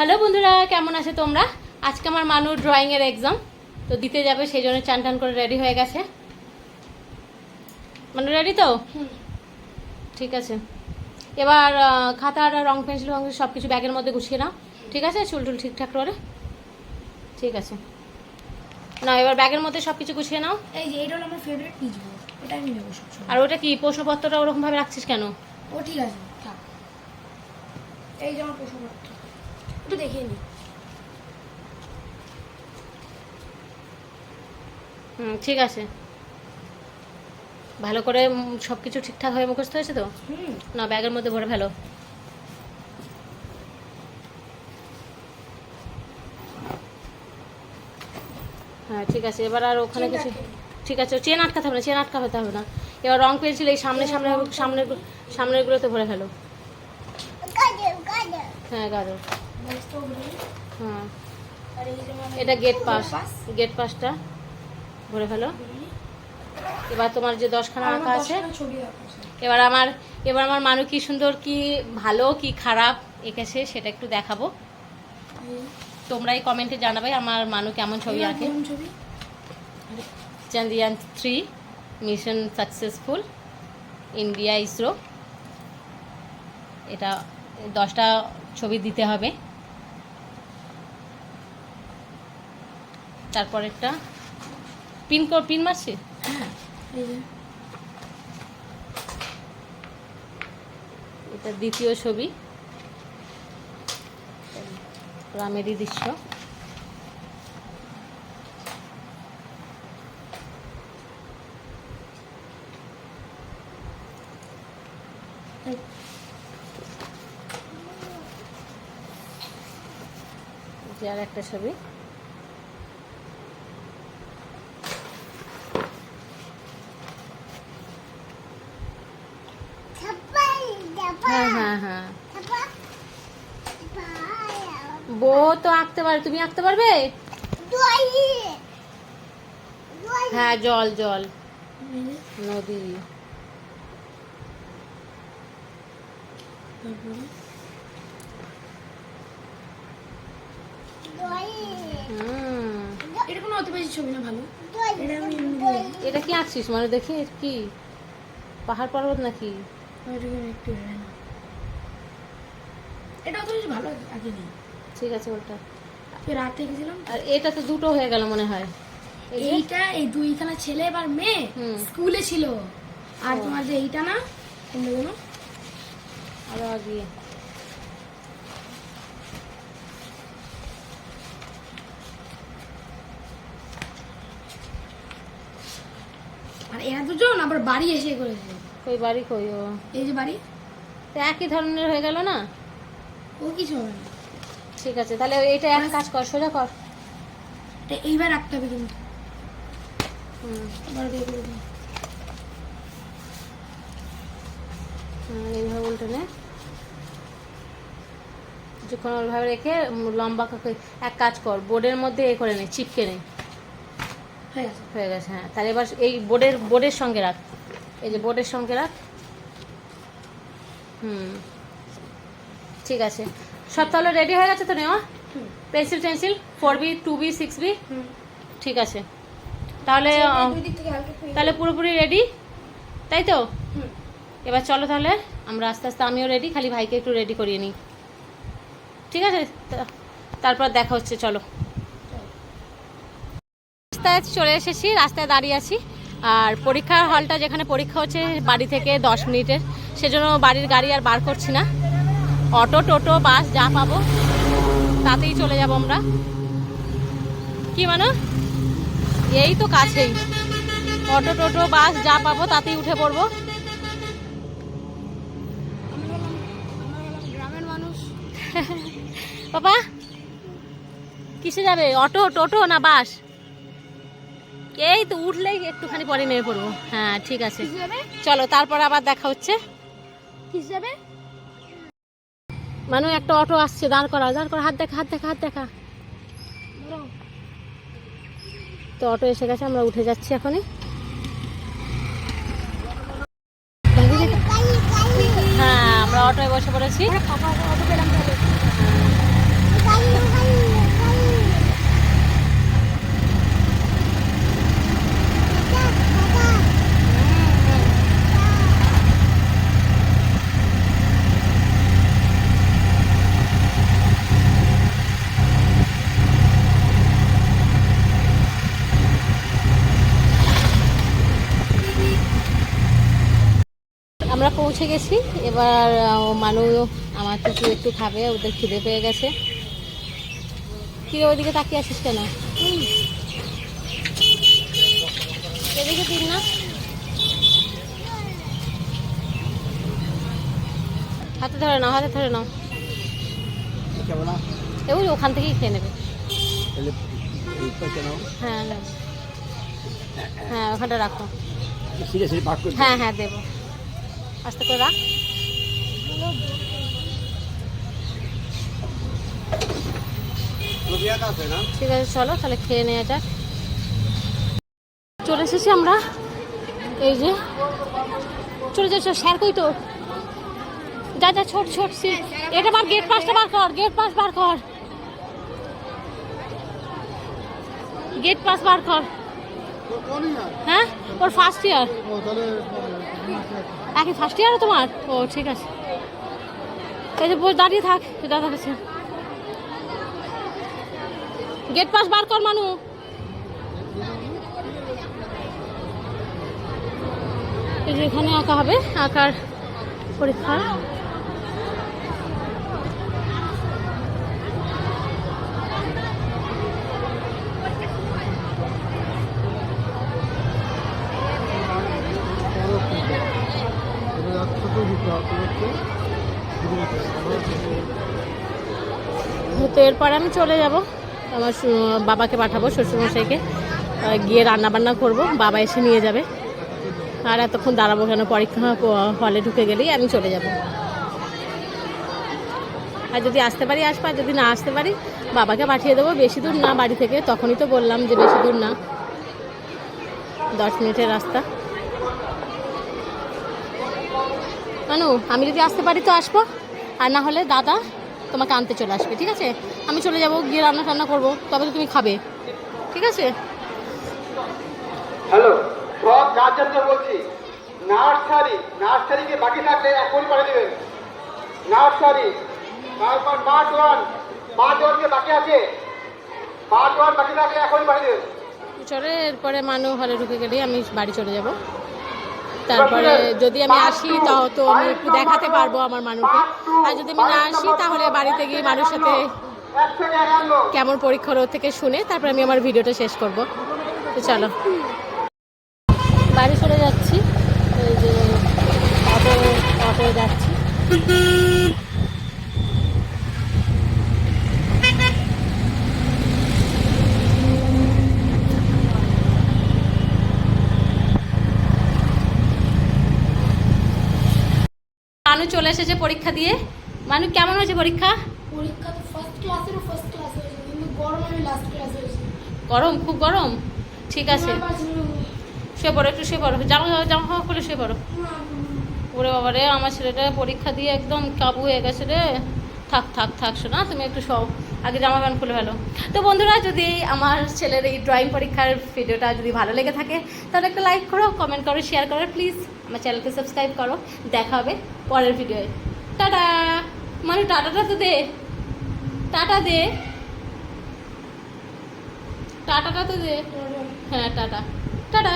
Hello বন্ধুরা, কেমন আছো তোমরা? আজকে আমার মানু ড্রয়িংয়ের এক্সাম তো দিতে যাবে, সেই জন্য চান টান করে রেডি হয়ে গেছে। মানু রেডি তো? ঠিক আছে, এবার খাতা আর রং পেন্সিল সব কিছু ব্যাগের মধ্যে গুছিয়ে নাও। ঠিক আছে, চুল টুল ঠিকঠাক করে। ঠিক আছে না, এবার ব্যাগের মধ্যে সব কিছু গুছিয়ে নাও। এই যে এটা হলো আমার ফেভারিট পিচ বোর্ড, এটা আমি নেবো সবসময়। আর ওটা কি প্রশ্নপত্রটা ওরকমভাবে রাখছিস কেন? ও ঠিক আছে থাক। এই যে আমার প্রশ্নপত্র, একটু দেখিয়ে নি। ঠিক আছে, ভালো করে সব কিছু ঠিকঠাক হয়ে মুখস্থ হয়েছে তো? না, ব্যাগের মধ্যে ভরে ফেলো। হ্যাঁ ঠিক আছে, এবার আর ওখানে কিছু, ঠিক আছে চেন আটকাতে হবে না, চেন আটকাতে হবে না। এবার রং পেন্সিল এই সামনেরগুলোতে ভরে ফেলো। হ্যাঁ গাজর, হ্যাঁ এটা গেট পাসটা ভরে ফেলো। এবার তোমার যে 10খানা আঁকা আছে, এবার আমার মানু কি সুন্দর, কি ভালো, কি খারাপ এঁকেছে সেটা একটু দেখাবো। তোমরাই কমেন্টে জানাবে আমার মানু কেমন ছবি আঁকে। চান্দ্রয়ান 3 মিশন সাকসেসফুল, ইন্ডিয়া ইসরো। এটা 10টা ছবি দিতে হবে। তারপর একটা পিন মারছি। এটা দ্বিতীয় ছবি, গ্রামেরই দৃশ্য। আর একটা ছবি, হ্যাঁ বউ তো আঁকতে পারে, তুমি আঁকতে পারবে? হ্যাঁ জল নদী। এটা কোনো অত বেশি ছবি না, ভালো। এটা কি আঁকছিস মানে? দেখি কি পাহাড় পর্বত নাকি? এটা অত বেশি ভালো আগে নেই। ঠিক আছে, ওটা রাতে গেছিলাম। আর এটা তো দুটো হয়ে গেল মনে হয়। এইটা এই দুইখানা ছেলে আর মেয়ে স্কুলে ছিল। আর তোমার যে এইটা না, কোনগুলো আরো আগে আর এরা দুজন আবার বাড়ি এসে করেছে। কই বাড়ি? কই ও এই যে বাড়ি, তো একই ধরনের হয়ে গেল না? ও কিছু হবে না। ঠিক আছে, তাহলে এটা এক কাজ কর, সোজা কর। এইবার রাখতে হবে কিন্তু। এইভাবে উল্টে নে, যখন ওইভাবে রেখে লম্বা এক কাজ কর, বোর্ডের মধ্যে এ করে নে, চিপকে নে। হয়ে গেছে। হ্যাঁ, তাহলে এবার এই বোর্ডের সঙ্গে রাখ, এই যে বোর্ডের সঙ্গে রাখ। ঠিক আছে, সব তাহলে রেডি হয়ে গেছে তো? নেওয়া pencil Tencel 4B 2B 6B। ঠিক আছে, তাহলে পুরোপুরি রেডি, তাই তো? এবার চলো তাহলে আমরা আস্তে আস্তে, আমিও রেডি, খালি ভাইকে একটু রেডি করিয়ে নিই। ঠিক আছে, তারপর দেখা হচ্ছে, চলো। রাস্তায় চলে এসেছি, রাস্তায় দাঁড়িয়ে আছি। আর পরীক্ষার হলটা যেখানে পরীক্ষা হচ্ছে বাড়ি থেকে 10 মিনিটের, সেজন্য বাড়ির গাড়ি আর বার করছি না। অটো টোটো বাস যা পাবো তাতেই চলে যাব আমরা। কি মানে? এই তো কাছেই, অটো টোটো বাস যা পাবো তাতেই উঠে পড়বো। গ্রামের মানুষ। বাবা কিসে যাবে? অটো টোটো না বাস? এই তো উঠলেই একটুখানি পরে নেমে পড়বো। হ্যাঁ ঠিক আছে, চলো তারপর আবার দেখা হচ্ছে। কিসে যাবে? মানু একটা অটো আসছে, দাঁড় করা, হাত দেখা। তো অটো এসে গেছে, আমরা উঠে যাচ্ছি এখনই। হ্যাঁ আমরা অটোয় বসে পড়েছি। পৌঁছে গেছি। এবার মানু আমার টুকু একটু খাবে, ওদের খিদে পেয়ে গেছে। কি ওইদিকে তাকিয়ে আছিস কেন? এদিকে দিন না, হাতে ধরে নাও, হাতে ধরে নাও। ওই ওখান থেকেই খেয়ে নেবে। হ্যাঁ নাও। হ্যাঁ ওখানটা রাখো। হ্যাঁ হ্যাঁ দেবো, আস্তে করে রাখ। ঠিক আছে চলো তাহলে খেয়ে নেওয়া যাক। চলে এসেছি আমরা, এই যে চলে যাচ্ছ। স্যার কই তো? যা যা ছোট ছোট এটা বার, গেট পাসটা বার কর, গেট পাস বার কর, গেট পাস বার কর। হ্যাঁ ওর ফার্স্ট ইয়ার। একই ফার্স্ট ইয়ার তোমার? ও ঠিক আছে, এই যে দাঁড়িয়ে থাক, দাদা কাছে গেট পাস বার কর মানু। এই যে এখানে আঁকা হবে, আঁকার পরীক্ষা। তো এরপরে আমি চলে যাব, আমার বাবাকে পাঠাবো, শ্বশুরমশাইকে, গিয়ে রান্না বান্না করবো, বাবা এসে নিয়ে যাবে। আর এতক্ষণ দাঁড়াবো কেন, পরীক্ষা হলে ঢুকে গেলেই আমি চলে যাব। আর যদি আসতে পারি আসবো, আর যদি না আসতে পারি বাবাকে পাঠিয়ে দেবো। বেশি দূর না বাড়ি থেকে, তখনই তো বললাম যে বেশি দূর না, 10 মিনিটের রাস্তা। মানু আমি যদি আসতে পারি তো আসবো, আর না হলে দাদা তোমাকে আনতে চলে আসবে, ঠিক আছে? আমি চলে যাব, গিয়ে রান্না টান্না করবো, তবে তো তুমি খাবে, ঠিক আছে? হ্যালো, সব গার্জেনদের বলছি, নার্সারিকে বাকি থাকলে এখনই পাঠিয়ে দেবেন। নার্সারি তারপর পার্ট 1 কে বাকি আছে, পার্ট 1 বাকি থাকলে এখনই পাঠিয়ে দেবেন। চলে এরপরে মানু হলে ঢুকে গেলেই আমি বাড়ি চলে যাব। তারপরে যদি আমি আসি তাও তো আমি একটু দেখাতে পারবো আমার মানুষকে। আর যদি আমি না আসি তাহলে বাড়িতে গিয়ে মানুষের সাথে কেমন পরীক্ষার ওর থেকে শুনে তারপরে আমি আমার ভিডিওটা শেষ করব। তো চলো বাড়ি চলে যাচ্ছি, এই যে অটো যাচ্ছি। মানু চলে এসেছে পরীক্ষা দিয়ে। মানু কেমন হয়েছে পরীক্ষা? পরীক্ষা তো ফার্স্ট ক্লাসেরও ফার্স্ট ক্লাস হয়েছে, কিন্তু গরম আমি লাস্ট ক্লাস হয়েছে। গরম, খুব গরম। ঠিক আছে শুয়ে পড়ো, একটু শুয়ে পড়ো, জামা খুলে শুয়ে পড়ো। ওরে বাবা রে, আমার ছেলেটা পরীক্ষা দিয়ে একদম কাবু হয়ে গেছে রে। থাক থাক থাক শোনা, তুমি একটু সব আগে জামা প্যান্ট খুলে ফেলো। তো বন্ধুরা, যদি আমার ছেলের এই ড্রয়িং পরীক্ষার ভিডিওটা যদি ভালো লেগে থাকে তাহলে একটা লাইক করো, কমেন্ট করো, শেয়ার করো, প্লিজ আমার চ্যানেলকে সাবস্ক্রাইব করো। দেখা হবে পরের ভিডিওয়ে। টাটা। মানে টাটাটা তো দে, টাটা দে, টাটাটা তো দে। হ্যাঁ টাটা টাটা।